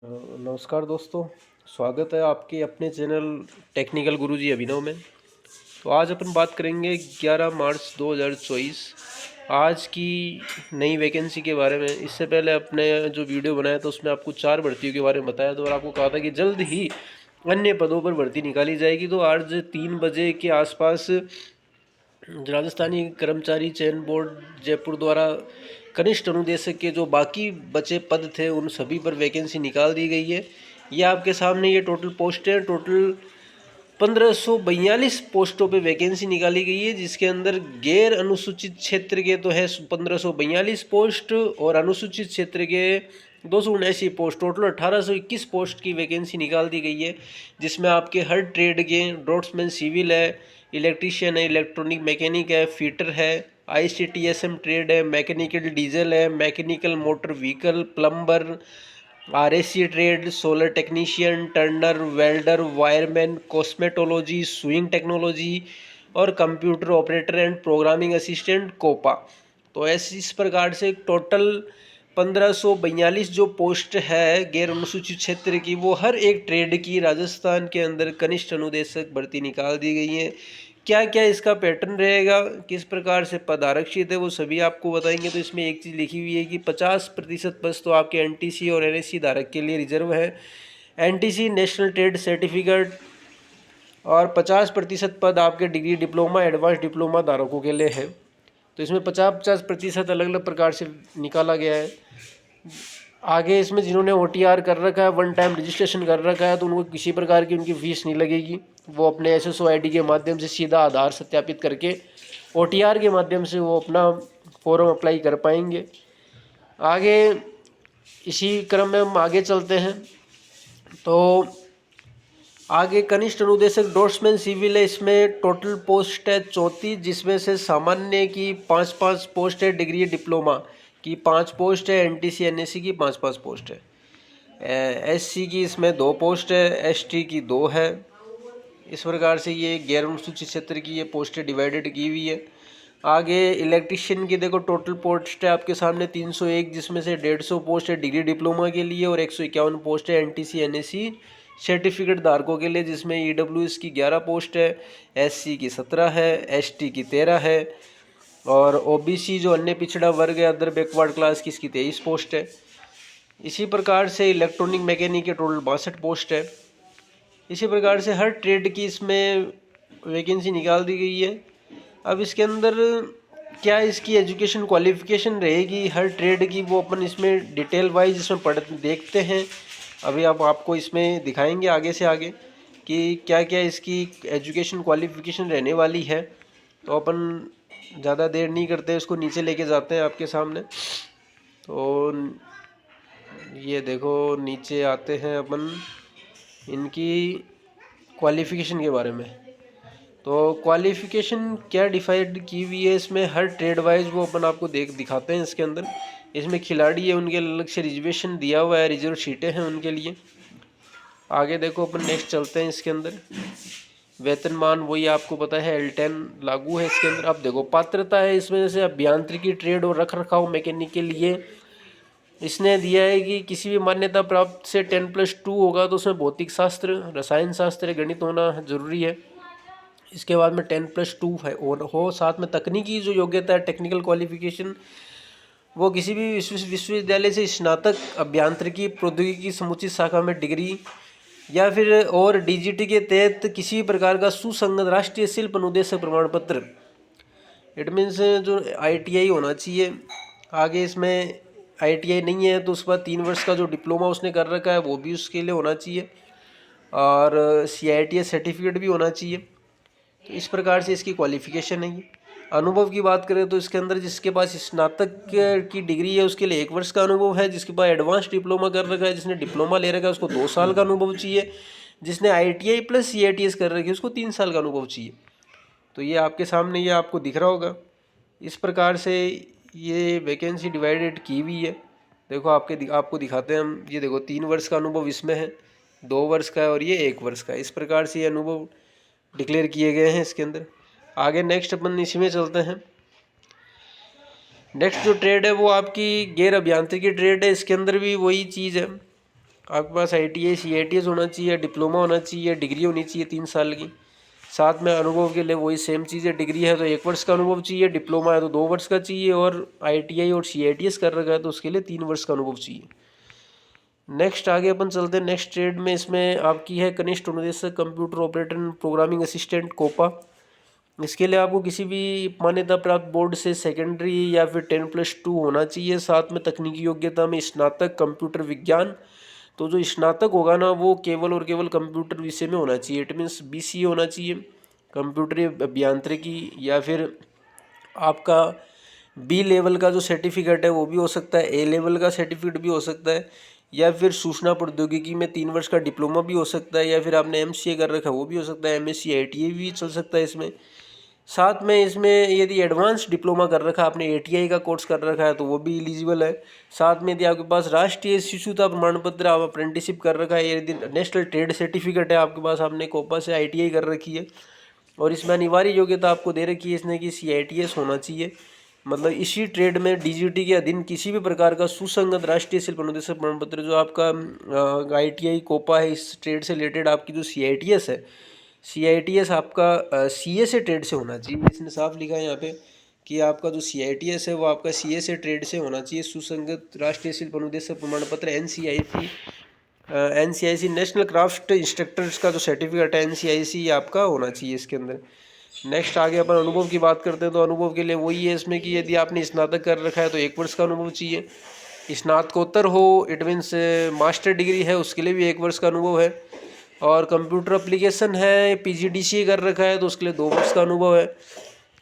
नमस्कार दोस्तों, स्वागत है आपके अपने चैनल टेक्निकल गुरुजी अभिनव में। तो आज अपन बात करेंगे 11 मार्च 2024 आज की नई वैकेंसी के बारे में। इससे पहले अपने जो वीडियो बनाया था उसमें आपको 4 भर्तियों के बारे में बताया था और आपको कहा था कि जल्द ही अन्य पदों पर भर्ती निकाली जाएगी। तो आज 3 बजे के आसपास राजस्थानी कर्मचारी चयन बोर्ड जयपुर द्वारा कनिष्ठ अनुदेशक के जो बाकी बचे पद थे उन सभी पर वैकेंसी निकाल दी गई है। ये आपके सामने ये टोटल पोस्ट है। टोटल 1542 पोस्टों पे वैकेंसी निकाली गई है, जिसके अंदर गैर अनुसूचित क्षेत्र के तो है 1542 पोस्ट और अनुसूचित क्षेत्र के 279 पोस्ट, टोटल 1821 पोस्ट की वैकेंसी निकाल दी गई है। जिसमें आपके हर ट्रेड के ड्राफ्ट्समैन सिविल है, इलेक्ट्रीशियन है, इलेक्ट्रॉनिक मैकेनिक है, फिटर है, ICTSM ट्रेड है, मैकेनिकल डीजल है, mechanical motor vehicle, plumber, RAC trade, solar technician, turner, welder, wireman, cosmetology, sewing technology और computer operator and programming assistant COPA. तो ऐसे इस प्रकार से टोटल 1542 जो पोस्ट है गैर अनुसूचित क्षेत्र की, वो हर एक ट्रेड की राजस्थान के अंदर कनिष्ठ अनुदेशक भर्ती निकाल दी गई है। क्या क्या इसका पैटर्न रहेगा, किस प्रकार से पद आरक्षित है, वो सभी आपको बताएंगे। तो इसमें एक चीज़ लिखी हुई है कि 50% पद तो आपके NTC और NSC धारक के लिए रिजर्व है। NTC नेशनल ट्रेड सर्टिफिकेट और 50% पद आपके डिग्री डिप्लोमा एडवांस डिप्लोमा धारकों के लिए है। तो इसमें 50-50% अलग अलग प्रकार से निकाला गया है। आगे इसमें जिन्होंने OTR कर रखा है, वन टाइम रजिस्ट्रेशन कर रखा है, तो उनको किसी प्रकार की उनकी फीस नहीं लगेगी। वो अपने SSO ID के माध्यम से सीधा आधार सत्यापित करके OTR के माध्यम से वो अपना फॉर्म अप्लाई कर पाएंगे। आगे इसी क्रम में हम आगे चलते हैं। तो आगे कनिष्ठ अनुदेशक ड्राफ्ट्समैन सिविल है, इसमें टोटल पोस्ट है 34, जिसमें से सामान्य की 5-5 पोस्ट है, डिग्री डिप्लोमा की 5 पोस्ट है, NTC NSC की 5-5 पोस्ट है, SC की इसमें 2 पोस्ट है, ST की 2 है। इस प्रकार से ये गैर अनुसूचित क्षेत्र की ये पोस्टें डिवाइडेड की हुई है। आगे इलेक्ट्रीशियन की देखो टोटल पोस्ट है आपके सामने 301, जिसमें से 150 पोस्ट है डिग्री डिप्लोमा के लिए और 151 पोस्ट है NTC NSC सर्टिफिकेट धारकों के लिए, जिसमें EWS की 11 पोस्ट है, SC की 17 है, ST की 13 है और OBC जो अन्य पिछड़ा वर्ग है, अदर बैकवर्ड क्लास की, इसकी 23 पोस्ट है। इसी प्रकार से इलेक्ट्रॉनिक मैकेनिक के टोटल 62 पोस्ट है। इसी प्रकार से हर ट्रेड की इसमें वैकेंसी निकाल दी गई है। अब इसके अंदर क्या इसकी एजुकेशन क्वालिफिकेशन रहेगी हर ट्रेड की, वो अपन इसमें डिटेल वाइज इसमें पढ़ देखते हैं। अभी आपको इसमें दिखाएंगे आगे से आगे कि क्या क्या इसकी एजुकेशन क्वालिफिकेशन रहने वाली है। तो अपन ज़्यादा देर नहीं करते, उसको नीचे लेके जाते हैं आपके सामने। तो ये देखो नीचे आते हैं अपन इनकी क्वालिफ़िकेशन के बारे में। तो क्वालिफ़िकेशन क्या डिफाइंड की हुई है इसमें हर ट्रेड वाइज, वो अपन आपको दिखाते हैं इसके अंदर। इसमें खिलाड़ी है, उनके अलग से रिजर्वेशन दिया हुआ है, रिजर्व सीटें हैं उनके लिए। आगे देखो अपन नेक्स्ट चलते हैं। इसके अंदर वेतनमान वही आपको पता है L10 लागू है इसके अंदर। अब देखो पात्रता है इसमें से अभियांत्रिकी ट्रेड और रख रखाव मैकेनिक के लिए इसने दिया है कि किसी भी मान्यता प्राप्त से 10+2 होगा, तो उसमें भौतिक शास्त्र, रसायन शास्त्र, गणित होना जरूरी है। इसके बाद में 10+2 है और हो साथ में तकनीकी जो योग्यता है, टेक्निकल क्वालिफिकेशन, वो किसी भी विश्वविद्यालय से स्नातक अभियांत्रिकी प्रौद्योगिकी समुचित शाखा में डिग्री या फिर और DGT के तहत किसी प्रकार का सुसंगत राष्ट्रीय शिल्प अनुदेशक प्रमाण पत्र, इट मीन्स जो ITI होना चाहिए। आगे इसमें ITI नहीं है तो उसके बाद 3 वर्ष का जो डिप्लोमा उसने कर रखा है वो भी उसके लिए होना चाहिए और CITS सर्टिफिकेट भी होना चाहिए। तो इस प्रकार से इसकी क्वालिफिकेशन है। अनुभव की बात करें तो इसके अंदर जिसके पास स्नातक की डिग्री है उसके लिए 1 वर्ष का अनुभव है, जिसके पास एडवांस डिप्लोमा कर रखा है, जिसने डिप्लोमा ले रखा है उसको 2 साल का अनुभव चाहिए, जिसने ITI प्लस CITS कर रखी है उसको 3 साल का अनुभव चाहिए। तो ये आपके सामने ये आपको दिख रहा होगा। इस प्रकार से ये वैकेंसी डिवाइडेड की हुई है। देखो आपको दिखाते हैं हम। ये देखो 3 वर्ष का अनुभव इसमें है, 2 वर्ष का है और ये 1 वर्ष का है। इस प्रकार से ये अनुभव डिक्लेयर किए गए हैं इसके अंदर। आगे नेक्स्ट अपन इसी में चलते हैं। नेक्स्ट जो ट्रेड है वो आपकी गैर अभियांत्रिकी ट्रेड है। इसके अंदर भी वही चीज़ है आपके पास ITI CITS होना चाहिए, डिप्लोमा होना चाहिए, डिग्री होनी चाहिए 3 साल की। साथ में अनुभव के लिए वही सेम चीज़ है, डिग्री है तो 1 वर्ष का अनुभव चाहिए, डिप्लोमा है तो 2 वर्ष का चाहिए, और ITI और CITS कर रखा है तो उसके लिए 3 वर्ष का अनुभव चाहिए। नेक्स्ट आगे अपन चलते हैं नेक्स्ट ट्रेड में। इसमें आपकी है कनिष्ठ अनुदेशक computer operator and programming assistant COPA. इसके लिए आपको किसी भी मान्यता प्राप्त बोर्ड से सेकेंडरी या फिर 10+2 होना चाहिए। साथ में तकनीकी योग्यता में स्नातक कंप्यूटर विज्ञान, तो जो स्नातक होगा ना वो केवल और केवल कंप्यूटर विषय में होना चाहिए। इट मीन्स BCA होना चाहिए, कंप्यूटर अभियांत्रिकी, या फिर आपका B लेवल का जो सर्टिफिकेट है वो भी हो सकता है, A लेवल का सर्टिफिकेट भी हो सकता है, या फिर सूचना प्रौद्योगिकी में 3 वर्ष का डिप्लोमा भी हो सकता है, या फिर आपने MCA कर रखा है वो भी हो सकता है, MSc ITI भी चल सकता है इसमें। साथ में इसमें यदि एडवांस डिप्लोमा कर रखा है आपने, ATI का कोर्स कर रखा है तो वो भी एलिजिबल है। साथ में यदि आपके पास राष्ट्रीय शिशुता प्रमाण पत्र, आप अप्रेंटिसिप कर रखा है, यदि नेशनल ट्रेड सर्टिफिकेट है आपके पास, आपने कोपा से ITI कर रखी है, और इसमें अनिवार्य योग्यता आपको दे रखी है इसने कि CITS होना चाहिए। मतलब इसी ट्रेड में DGT के अधीन किसी भी प्रकार का सुसंगत राष्ट्रीय शिल्प अनुदेशक प्रमाण पत्र, जो आपका ITI कोपा है इस ट्रेड से रिलेटेड, आपकी जो CITS है, CITS आपका CA से ट्रेड से होना चाहिए। इसने साफ लिखा है यहाँ पे कि आपका जो CITS है वो आपका CA से ट्रेड से होना चाहिए। सुसंगत राष्ट्रीय शिल्प अनुदेशक प्रमाण पत्र NCIC नेशनल क्राफ्ट इंस्ट्रक्टर्स का जो सर्टिफिकेट है NCIC आपका होना चाहिए इसके अंदर। नेक्स्ट आगे अपन अनुभव की बात करते हैं, तो अनुभव के लिए वही है इसमें कि यदि आपने स्नातक कर रखा है तो 1 वर्ष का अनुभव चाहिए। स्नातकोत्तर हो, इट मीन्स मास्टर डिग्री है, उसके लिए भी 1 वर्ष का अनुभव है। और कंप्यूटर एप्लीकेशन है, PGDCA कर रखा है तो उसके लिए 2 वर्ष का अनुभव है।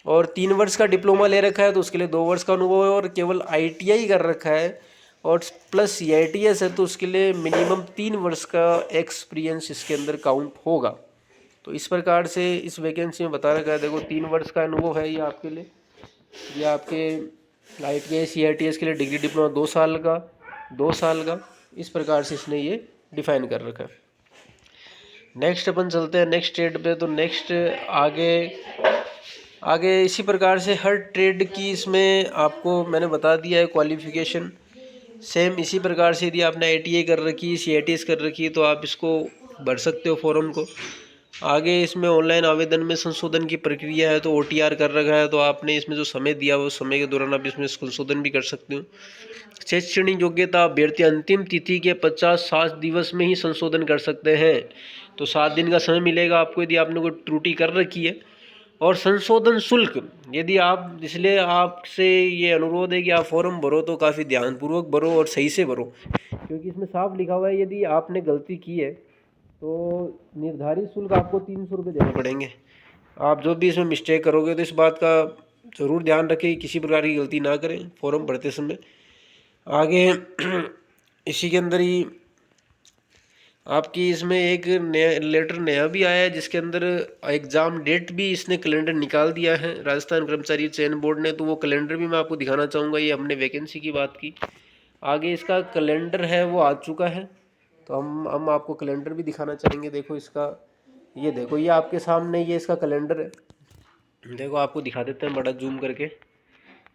और 3 वर्ष का डिप्लोमा ले रखा है तो उसके लिए 2 वर्ष का अनुभव है। और केवल ITI कर रखा है और प्लस CITS है तो उसके लिए मिनिमम 3 वर्ष का एक्सपीरियंस इसके अंदर काउंट होगा। तो इस प्रकार से इस वैकेंसी में बता रखा है, देखो 3 वर्ष का अनुभव है ये आपके लिए, ये आपके ITI CITS के लिए डिग्री डिप्लोमा 2 साल का इस प्रकार से इसने ये डिफाइन कर रखा है। नेक्स्ट अपन चलते हैं नेक्स्ट ट्रेड पे। तो नेक्स्ट आगे इसी प्रकार से हर ट्रेड की इसमें आपको मैंने बता दिया है क्वालिफिकेशन। सेम इसी प्रकार से यदि आपने ITI कर रखी है, CITS कर रखी है तो आप इसको भर सकते हो फॉर्म को। आगे इसमें ऑनलाइन आवेदन में संशोधन की प्रक्रिया है, तो OTR कर रखा है तो आपने इसमें जो समय दिया वो समय के दौरान आप इसमें संशोधन भी कर सकते हो। शैक्षणिक योग्यता, अभ्यर्थी अंतिम तिथि के 50 दिवस में ही संशोधन कर सकते हैं, तो 7 दिन का समय मिलेगा आपको यदि आपने कोई त्रुटि कर रखी है। और संशोधन शुल्क, यदि आप, इसलिए आपसे ये अनुरोध है कि आप फॉर्म भरो तो काफ़ी ध्यानपूर्वक भरो और सही से भरो, क्योंकि इसमें साफ लिखा हुआ है यदि आपने गलती की है तो निर्धारित शुल्क आपको 300 रुपये देने पड़ेंगे। आप जो भी इसमें मिस्टेक करोगे तो इस बात का ज़रूर ध्यान रखें कि किसी प्रकार की गलती ना करें फॉर्म भरते समय। आगे इसी के अंदर ही आपकी इसमें एक नया लेटर नया भी आया है, जिसके अंदर एग्ज़ाम डेट भी इसने कैलेंडर निकाल दिया है राजस्थान कर्मचारी चयन बोर्ड ने। तो वो कैलेंडर भी मैं आपको दिखाना चाहूँगा। ये हमने वैकेंसी की बात की, आगे इसका कैलेंडर है वो आ चुका है, तो हम आपको कैलेंडर भी दिखाना चाहेंगे। देखो इसका, ये देखो ये आपके सामने ये इसका कैलेंडर है, देखो आपको दिखा देते हैं बड़ा जूम करके।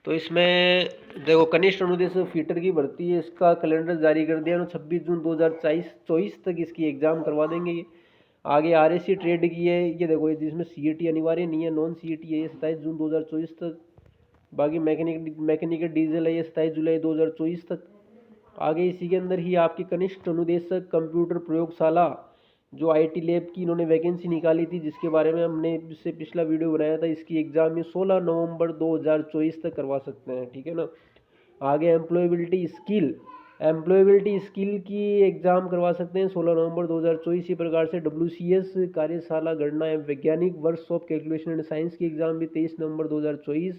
तो इसमें देखो कनिष्ठ अनुदेशक फीटर की भर्ती है, इसका कैलेंडर जारी कर दिया 26 जून 2024 तक इसकी एग्ज़ाम करवा देंगे ये। आगे RSC ट्रेड की है, ये देखो जिसमें CET अनिवार्य नहीं है, नॉन CET है, ये 27 जून 2024 तक। बाकी मैकेनिकल डीजल है, ये 27 जुलाई 2024 तक। आगे इसी के अंदर ही आपकी कनिष्ठ अनुदेशक कंप्यूटर प्रयोगशाला, जो IT लैब की इन्होंने वैकेंसी निकाली थी, जिसके बारे में हमने इससे पिछला वीडियो बनाया था, इसकी एग्ज़ाम में 16 नवंबर 2024 तक करवा सकते हैं, ठीक है ना। आगे एम्प्लॉयबिलिटी स्किल की एग्ज़ाम करवा सकते हैं 16 नवंबर 2024। इसी प्रकार से WCS कार्यशाला गणना एवं वैज्ञानिक वर्कशॉप कैलकुलेशन एंड साइंस की एग्ज़ाम भी 23 नवंबर 2024।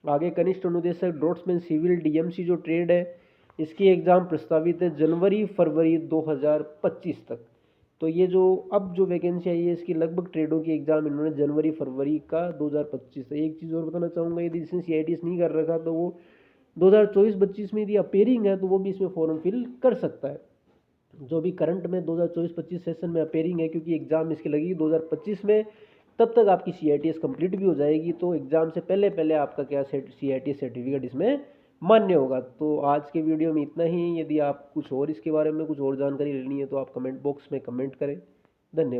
आगे कनिष्ठ अनुदेशक ड्राफ्ट्समैन सिविल DMC जो ट्रेड है, इसकी एग्ज़ाम प्रस्तावित है जनवरी-फरवरी 2025 तक। तो ये जो अब जो वैकेंसी आई है इसकी लगभग ट्रेडों की एग्ज़ाम इन्होंने जनवरी-फरवरी का 2025 है। एक चीज़ और बताना चाहूँगा, यदि जिसने CITS नहीं कर रखा तो वो 2024-25 में यदि अपेयरिंग है तो वो भी इसमें फॉर्म फिल कर सकता है। जो भी करंट में 2024-25 सेशन में अपेयरिंग है, क्योंकि एग्ज़ाम इसकी लगेगी 2025 में, तब तक आपकी CITS कंप्लीट भी हो जाएगी, तो एग्ज़ाम से पहले पहले आपका क्या CITS सर्टिफिकेट इसमें मान्य होगा। तो आज के वीडियो में इतना ही। यदि आप कुछ और इसके बारे में कुछ और जानकारी लेनी है तो आप कमेंट बॉक्स में कमेंट करें। धन्यवाद।